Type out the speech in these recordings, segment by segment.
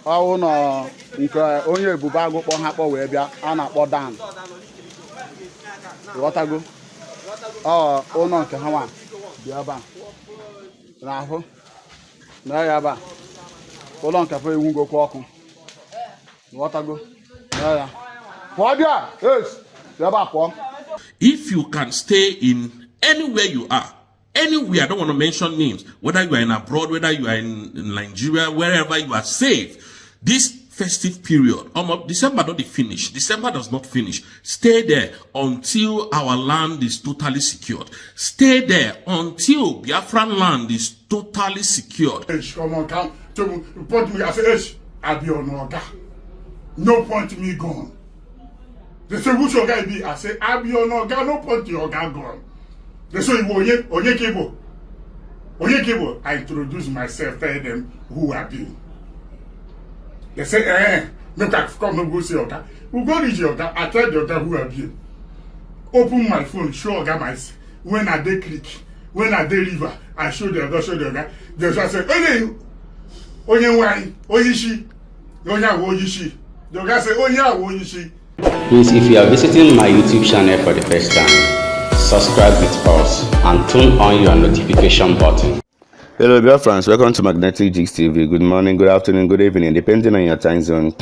Ọ nọ nke onye Ebubeagu kpọ ha kpọ wee bịa a na-akpọ Dan. Ghọtago? Ụlọ nke ha nwa bịa ebe a. N'ahụ. Na ya ebe a. Ụlọ nke fa ewugokwa ọkụ. Ghọtago? Na ya. Pụọ bịa! Yes! Bịa ebe a pụọ. If you can stay in anywhere you are, anywhere, I don't want to mention names, whether you are in abroad, whether you are in Nigeria, wherever you are safe, this festive period, December don't finish. December does not finish. Stay there until our land is totally secured. Stay there until Biafran land is totally secured. Come on, come to report me. I say, I'll be on order. No point me gone. They say, which your guy be? I say, I'll be on order. No point your guy gone. They say, Onye Kebo. I introduce myself, tell them who I be. They say, no, come and go see Oga. We go reach Oga. I tell the Oga who I be. Open my phone, show Oga myself. When I dey click, when I deliver, I show the Oga. They just say, Onye why? Oyishi. The Oga say, Oyishi. Please, if you are visiting my YouTube channel for the first time, subscribe with us and turn on your notification button. Hello Biafrans, welcome to Magnetic Jigs TV. Good morning, good afternoon, good evening, depending on your time zone.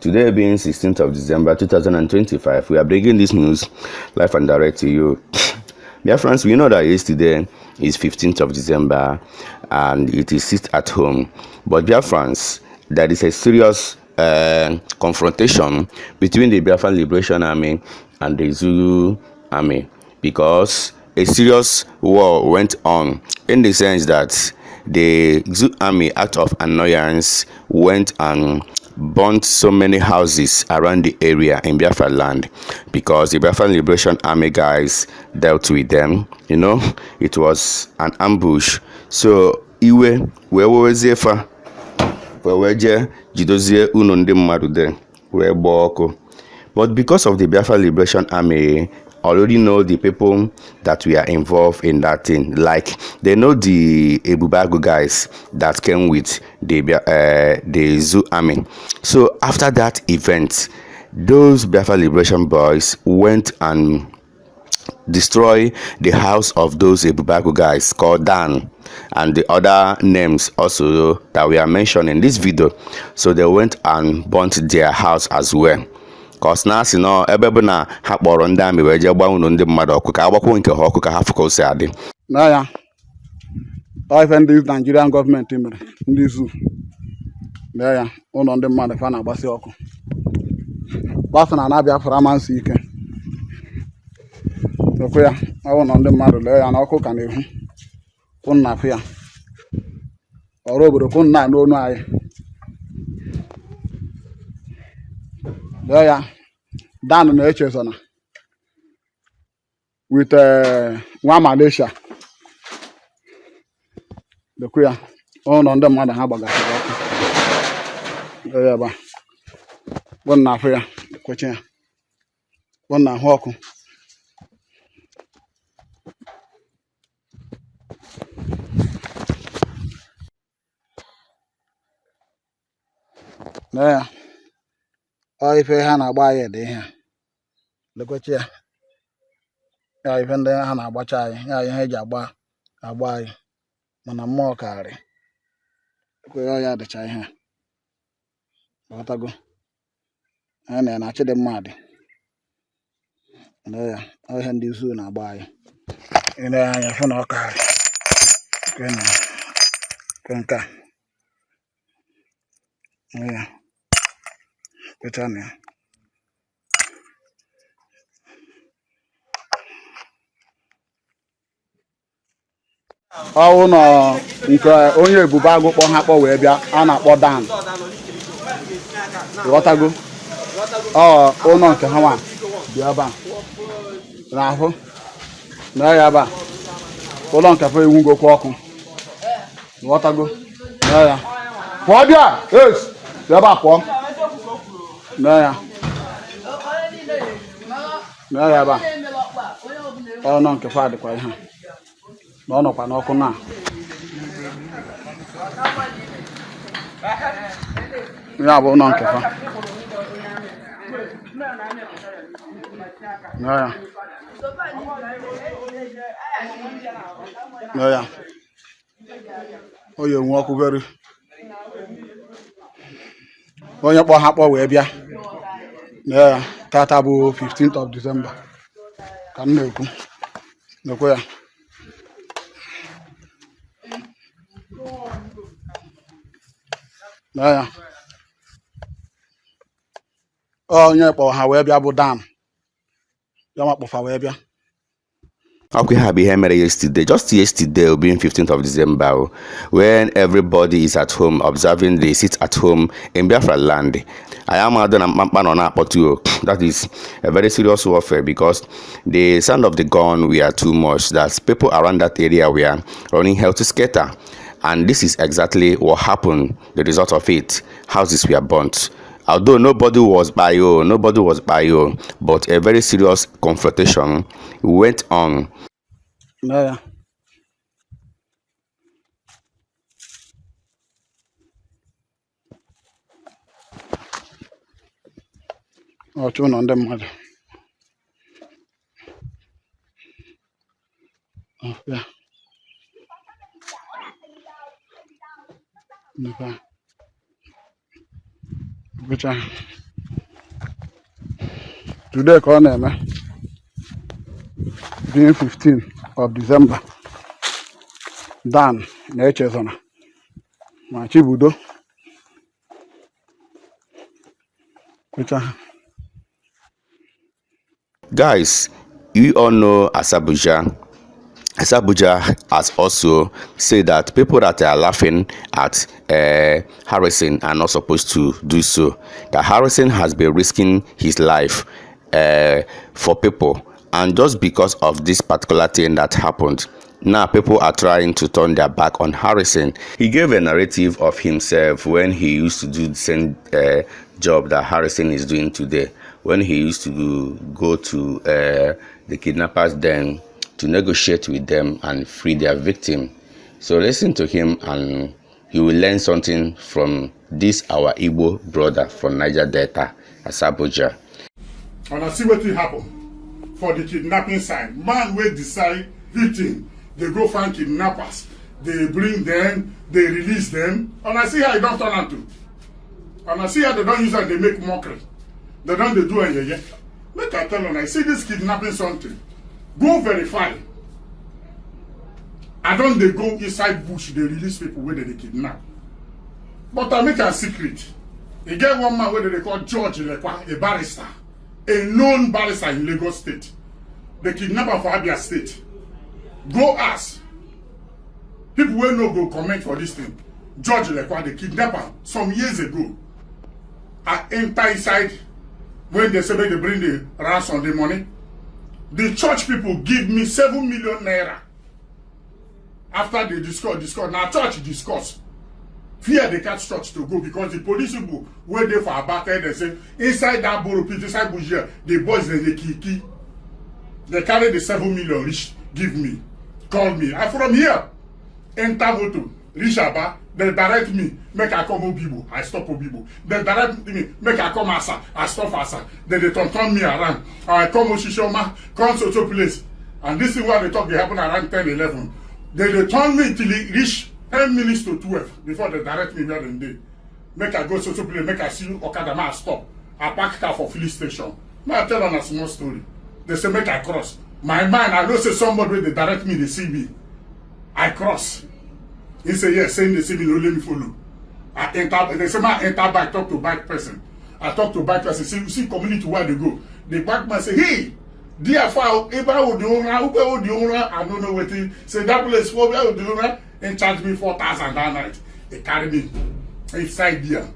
Today being 16th of December 2025, we are bringing this news live and direct to you. Biafrans, we know that yesterday is 15th of December and it is sit at home. But Biafrans, there is a serious confrontation between the Biafran Liberation Army and the Zulu Army, because a serious war went on, in the sense that the Zulu Army, out of annoyance, went and burnt so many houses around the area in Biafra land, because the Biafran Liberation Army guys dealt with them. You know, it was an ambush. So iwe wewezefa weweje jidozie unu ndị mmadụ de wee gba ọkụ. But because of the Biafra Liberation Army already know the people that we are involved in that thing, like they know the Ebubeagu guys that came with the Zoo Army. So after that event, those Biafra Liberation boys went and destroy the house of those Ebubeagu guys called Dan and the other names also that we are mentioned in this video. So they went and burnt their house as well. Cause now you know ebebuna hakporo ndị amị wee je gba unu ndị mmadụ ọkụ ka agbakwo nke ha ọkụ ka ha fụka ose adị. Na ya. Ife ndị Nigerian government mere ndị zoo. Na ya, ụlọ ndị mmadụ fa na-agbasi ọkụ. Bafra na Biafra amansi ike. Okwu ya, ụlọ ndị mmadụ lee ya na ọkụ ka na-ehu. Kwụnụ na afụ ya. Ọrụ obodo kwụnụ na n'onu anyị. Yeah, Dan na Echezona with one Malaysia. The queer on the mother Habaga. Yeah, one na fair, the question. One na hawk. Yeah. If I had a buy it, look at you. I even then Hannah Bachai, I had a buy, when I'm more carry. We all had the chai here. What I go? And then I check the mud. And there, I hand you soon, I buy. And then I have no car. Can car. Yeah. Britannia. Ụlọ nke onye Ebubeagu kpọ ha kpọ wee bịa a na-akpọ Dan. Ghọtago? Ụlọ nke ha nwa bịa ebe a. N'ahụ. Na ya ebe a. Ụlọ nke fa ewugokwa ọkụ. Ghọtago? Na ya. Pụọ bịa! Yes! Bịa ebe a pụọ. Na ya ba no nke fa dịkwa ihe na ọ nọkwa n'ọkụ na Ya bụ ụlọ nke fa. Ya. Onye nwe ọkụ veri. Onye kpọ ha kpọ wee bịa. Ya, tata bụ 15th of December. Ka m na-ekwu. Nekwe ya. Ya. Onye kpọ ha wee bịa bụ Dan. Ya ma kpọfa wee bịa. Okay, happy here yesterday, just yesterday, being 15th of December, when everybody is at home observing the sit at home in Biafra land. I am that is a very serious warfare because the sound of the gun were too much that people around that area were running hell to scatter. And this is exactly what happened, the result of it. Houses were burnt. Although nobody was by you, but a very serious confrontation went on. Yeah. Chụọ nọ ndị mmadụ. Yeah. Today ka ọ na-eme being 15th of December. Dan na-echezona ma Chibudo. Guys, you all know Asabuja. Asabuja has also said that people that are laughing at Harrison are not supposed to do so. That Harrison has been risking his life for people, and just because of this particular thing that happened, now people are trying to turn their back on Harrison. He gave a narrative of himself when he used to do the same job that Harrison is doing today, when he used to go to the kidnappers den to negotiate with them and free their victim. So listen to him and you will learn something from this our Igbo brother from Niger Delta, Asabuja. And I see what will happen for the kidnapping side. Man will decide victim. They go find kidnappers. They bring them, they release them. And I see how it don't turn out to. And I see how they don't use and they make mockery. They don't do anything. Make I tell them, I see this kidnapping something. Go verify. I don't they go inside bush, they release people where they kidnap. But I make a secret. You get one man where they call George Lekwa, a barrister, a known barrister in Lagos State. The kidnapper for Abia State. Go ask. People will not go comment for this thing. George Lekwa, the kidnapper, some years ago, I enter inside when they say they bring the ransom, the money. The church people give me 7 million naira. After they discuss. Now church discuss. Fear they catch church to go because the police people were there for about they say inside that borough pit, inside Bujia, the boys they kiki. They carry the 7 million rich, give me. Call me. I from here. Enter moto. Reach Aba. They direct me. Make I come Obibo. I stop Obibo. They direct me. Make I come Asa. I stop Asa. Then they turn me around. I come Oshishoma. Come to place. And this is why they talk. They happen around 10, 11. Then they turn me till it reach 10 minutes to 12 before they direct me where they did. Make I go to place. Make I see Okadama stop. I park car for filling station. Now I tell them a small story. They say make I cross. My mind, I know say somebody when they direct me, they see me. I cross. He say yes, saying they see me, no let me follow. I enter, they say I enter back, talk to back person. I talk to back person, see community where they go. The back man say, hey, dear file, I don't know what he say that place for me, and charge me 4,000 that night. They carry me inside there.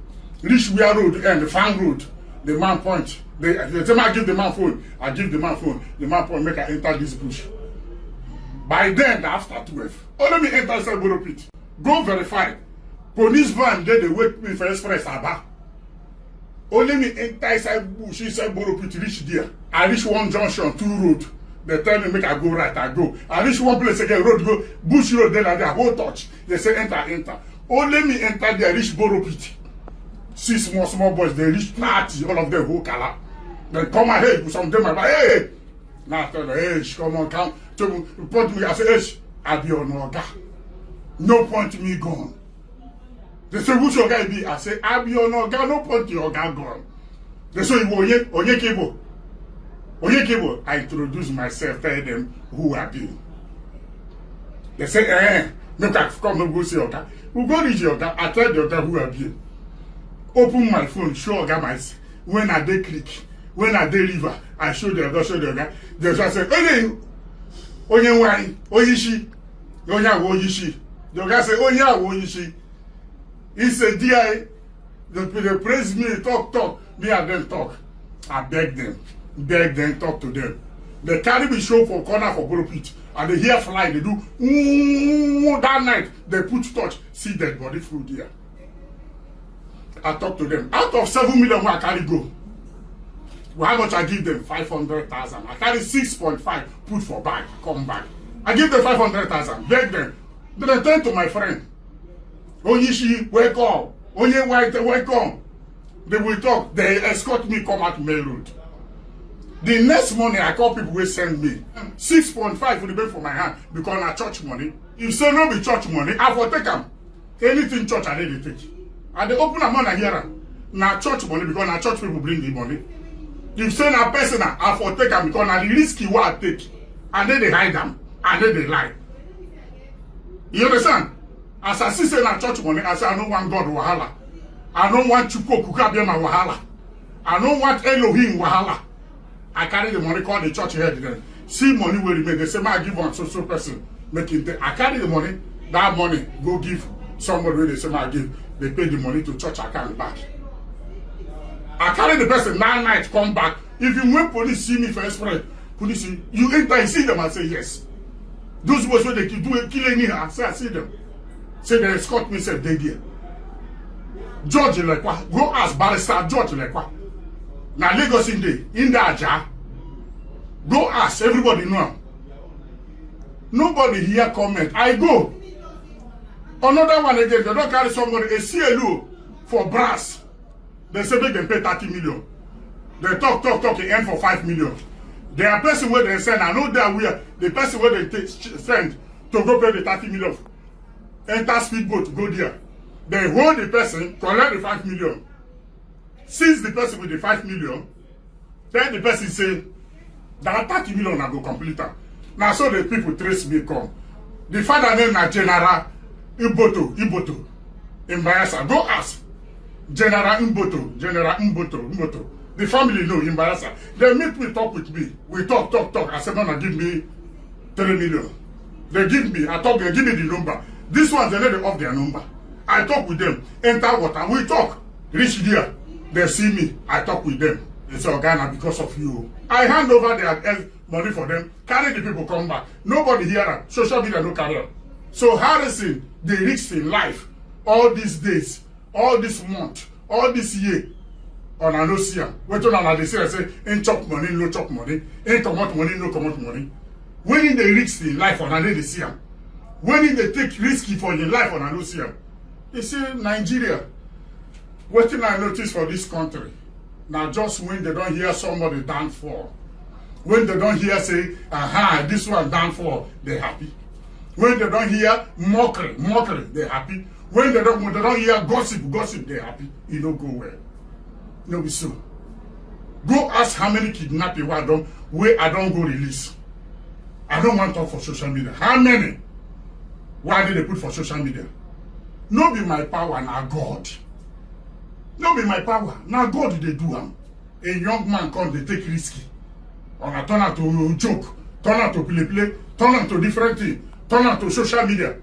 Reach where road and the farm road. The man point. They tell me I give the man phone. I give the man phone. The man point make I enter this bush. By then, after 12, let me enter inside Boro Pit. Go verify. Police van, they wait me for express Aba. Only me enter inside bush, inside Boro Pit, reach there. I reach one junction, 2 road. They tell me make I go right, I go. I reach one place again, road go, bush road, then I whole touch. They say enter. Only me enter there, reach Boro Pit. see small boys, they reach 30, all of them who color. They come and hey, some of them are like, hey. Now I tell them, hey, come on, come. To report me, I say, hey, I be on Oga. No point me gone. They say, which Oga be? I say, I be on Oga, no point to Oga gone. They say, Onye Kibo. I introduce myself, tell them who I be. They say, no, come no go see Oga. We go reach Oga, I tell the Oga who I be. Open my phone, show Oga myself. When I dey click, when I dey river, I show the Oga. They just say, Onye wine, Oyishi. The Oga say, Oyishi. He said, DI, they praise me, talk. Me and them talk. I beg them, talk to them. They carry me show for corner for Boro Pit. And they hear fly, they do, that night, they put touch, see dead body through there. I talk to them. Out of 7 million, I carry go. Well, how much I give them? 500,000. I carry 6.5, put for bag, come back. I give them 500,000, beg them. Then I turn to my friend. Oyishi, welcome. Onye White, welcome. They will talk. They escort me come out Main Road. The next morning, I call people who send me 6.5 will be for my hand because na church money. If say no be church money, I for take them. Anything church I need to take. And they open a man and hear na church money because na church people bring the money. If say na personal, I for take them because na the risky what I take. And then they hide them. And then they lie. You understand? As I see say na church money, I say I don't want God wahala. I don't want Chuko Kukabiama wahala. I don't want Elohim wahala. I carry the money, call the church head then. See money will remain. They say, I give one so person. Make it. I carry the money, that money, go give somebody where they say, I give. They pay the money to church account back. I carry the person that night, come back. If you when police see me first spread, police see, you enter, you see them, I say, yes. Those boys where they do a killing here, I say, I see them. Say they escort me, say, they there. George Lekwa, go ask Barrister George Lekwa. Now Lagos in the Aja, go ask, everybody know. Nobody here comment. I go. Another one again, they don't carry somebody, a CLO for brass. They say they can pay 30 million. They talk, they end for 5 million. There are person where they send, I know that we are, the person where they send to go pay the 30 million. Enter speedboat, go there. They hold the person, collect the 5 million. Seize the person with the 5 million, then the person say, that 30 million I go complete. Now so the people trace me come. The father name na General Iboto, in Bayelsa. Go ask. General Mboto. The family know in Bayelsa. They meet me, talk with me. We talk. I said, no, give me 3 million. They give me, I talk, they give me the number. This one, they let them off their number. I talk with them, enter water, we talk. Reach there. They see me, I talk with them. They say, Ghana, because of you. I hand over their money for them, carry the people come back. Nobody hear them. Social media no carry them. So harassing the risk in life, all these days, all this month, all this year, on a no see them. Wait on they say, ain't chop money, no chop money, ain't come out money, no come out money. When in the risk in life, on a they see them. When they take risky for your life, on a no see them. They say, Nigeria. What thing I notice for this country, now just when they don't hear somebody down for, when they don't hear say, aha, this one down for, they happy. When they don't hear mockery, they happy. When they don't hear gossip, they happy. You don't go well. No be so. Go ask how many kidnapping were done where I don't go release. I don't want to talk for social media. How many? Why did they put for social media? No be my power, now God. No be my power. Now God they do am. A young man come, they take risky. Or I turn out to joke, turn out to play, turn out to different thing, turn out to social media.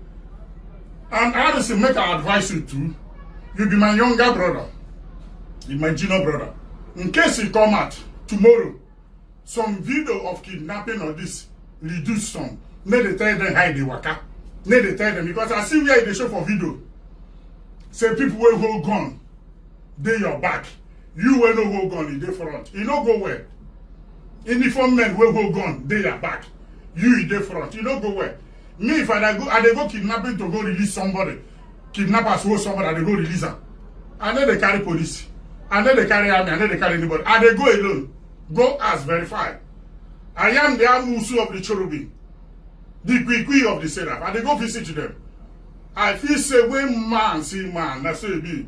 And I just make I advise you too. You be my younger brother. You my junior brother. In case you come out tomorrow, some video of kidnapping or this reduce some. May they tell them how they waka. May they tell them because I see where they show for video. Say people will hold gun. They your back. You will no hold gun in the front. You no go where. Uniform men will hold gun. They your back. You in the front. You no go where. Me if I go kidnapping to go release somebody. Kidnappers hold somebody and they go release them. I know they carry police. I know they carry army. I know they carry anybody. And they go alone. Go as verify. I am the musa of the cherubim, the Queen of the seraph. And they go visit them. I feel say when man see man, that's what it be.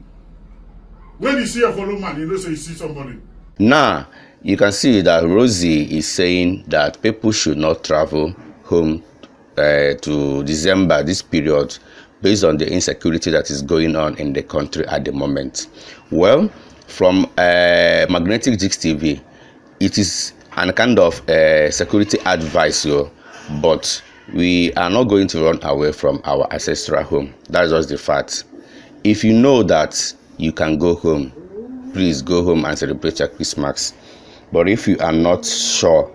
When you see a follow man, you know say you see somebody. Now, you can see that Rosie is saying that people should not travel home to December, this period, based on the insecurity that is going on in the country at the moment. Well, from Magnetic Jigs TV, it is an kind of security advice, but we are not going to run away from our ancestral home. That's just the fact. If you know that you can go home, please go home and celebrate your Christmas. But if you are not sure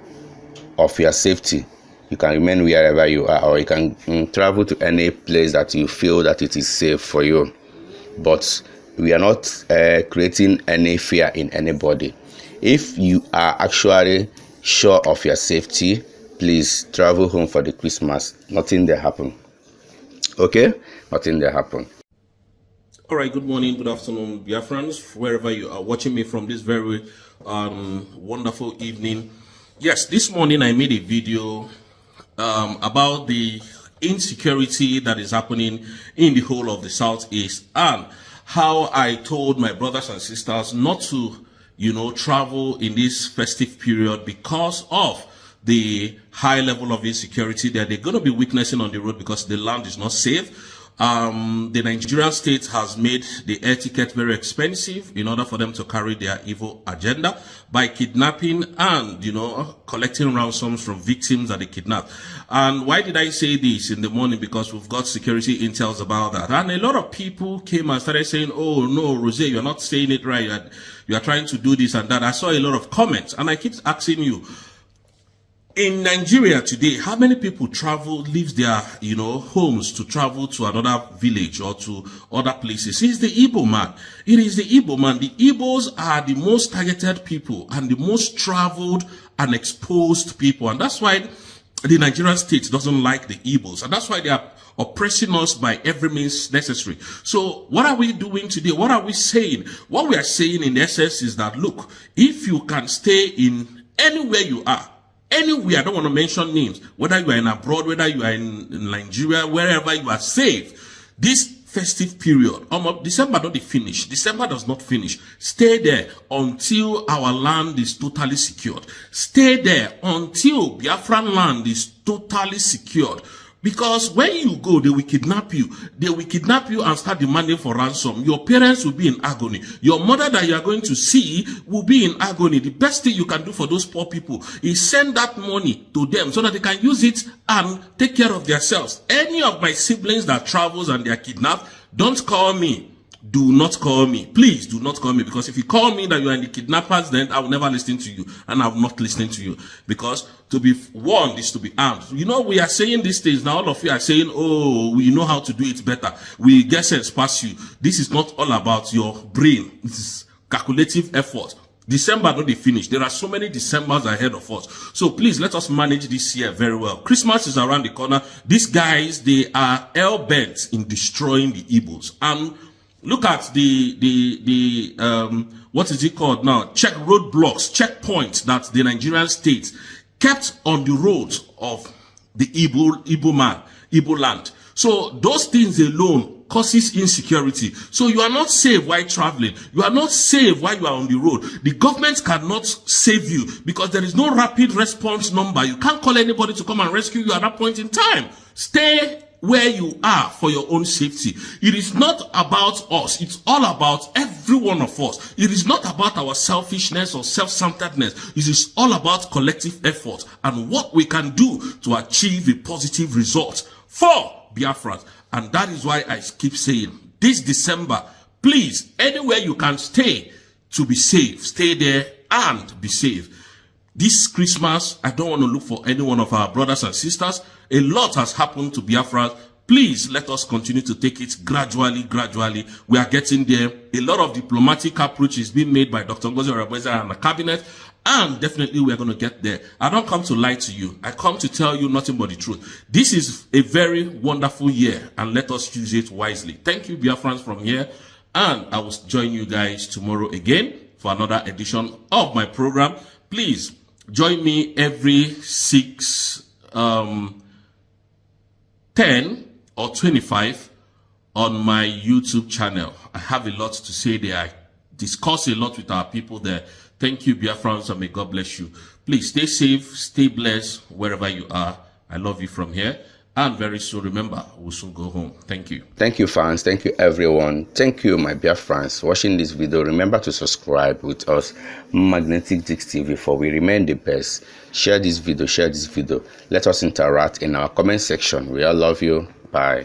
of your safety, you can remain wherever you are, or you can travel to any place that you feel that it is safe for you. But we are not creating any fear in anybody. If you are actually sure of your safety, please travel home for the Christmas. Nothing there happen. Okay? Nothing there happen. All right, good morning, good afternoon, Biafrans, wherever you are watching me from this very wonderful evening. Yes, this morning I made a video about the insecurity that is happening in the whole of the Southeast, and how I told my brothers and sisters not to, travel in this festive period because of the high level of insecurity that they're going to be witnessing on the road because the land is not safe. The Nigerian state has made the air ticket very expensive in order for them to carry their evil agenda by kidnapping and, collecting ransoms from victims that they kidnap. And why did I say this in the morning? Because we've got security intels about that. And a lot of people came and started saying, oh no, Rose, you're not saying it right. You are trying to do this and that. I saw a lot of comments, and I keep asking you, in Nigeria today, how many people leave their, homes to travel to another village or to other places? It's the Igbo man. It is the Igbo man. The Igbos are the most targeted people and the most traveled and exposed people. And that's why the Nigerian state doesn't like the Igbos. And that's why they are oppressing us by every means necessary. So what are we doing today? What are we saying? What we are saying in essence is that, look, if you can stay in anywhere you are, anywhere, I don't want to mention names, whether you are in abroad, whether you are in Nigeria, wherever you are safe, this festive period, December don't finish. December does not finish. Stay there until our land is totally secured. Stay there until Biafran land is totally secured. Because when you go, they will kidnap you. They will kidnap you and start demanding for ransom. Your parents will be in agony. Your mother that you are going to see will be in agony. The best thing you can do for those poor people is send that money to them so that they can use it and take care of themselves. Any of my siblings that travels and they are kidnapped, don't call me. Do not call me. Please do not call me, because if you call me that you are in the kidnappers, then I will never listen to you, and I will not listen to you, because to be warned is to be armed. We are saying these things now. All of you are saying, oh, we know how to do it better. We get sense past you. This is not all about your brain. This is calculative effort. December not finished. There are so many Decembers ahead of us. So please let us manage this year very well. Christmas is around the corner. These guys, they are hell-bent in destroying the Igbos. And look at the what is it called now? Roadblocks, checkpoints that the Nigerian state kept on the roads of the Igbo land. So those things alone causes insecurity. So you are not safe while traveling. You are not safe while you are on the road. The government cannot save you because there is no rapid response number. You can't call anybody to come and rescue you at that point in time. Stay where you are for your own safety. It is not about us. It's all about every one of us. It is not about our selfishness or self-centeredness. It is all about collective effort and what we can do to achieve a positive result for Biafra. And that is why I keep saying, this December, please, anywhere you can stay to be safe, stay there and be safe. This Christmas, I don't want to look for any one of our brothers and sisters. A lot has happened to Biafra. Please let us continue to take it gradually. We are getting there. A lot of diplomatic approach is being made by Dr. Ngozi Orebeza and the cabinet. And definitely we are going to get there. I don't come to lie to you. I come to tell you nothing but the truth. This is a very wonderful year, and let us use it wisely. Thank you, Biafrans, from here. And I will join you guys tomorrow again for another edition of my program. Please join me every 6, 10 or 25 on my YouTube channel. I have a lot to say there. I discuss a lot with our people there. Thank you, Biafrans, and may God bless you. Please stay safe, stay blessed wherever you are. I love you from here. And very soon, remember, we'll soon go home. Thank you. Thank you, fans. Thank you, everyone. Thank you, my Biafrans, watching this video. Remember to subscribe with us, Magnetic Jigs TV, for we remain the best. Share this video, share this video. Let us interact in our comment section. We all love you. Bye.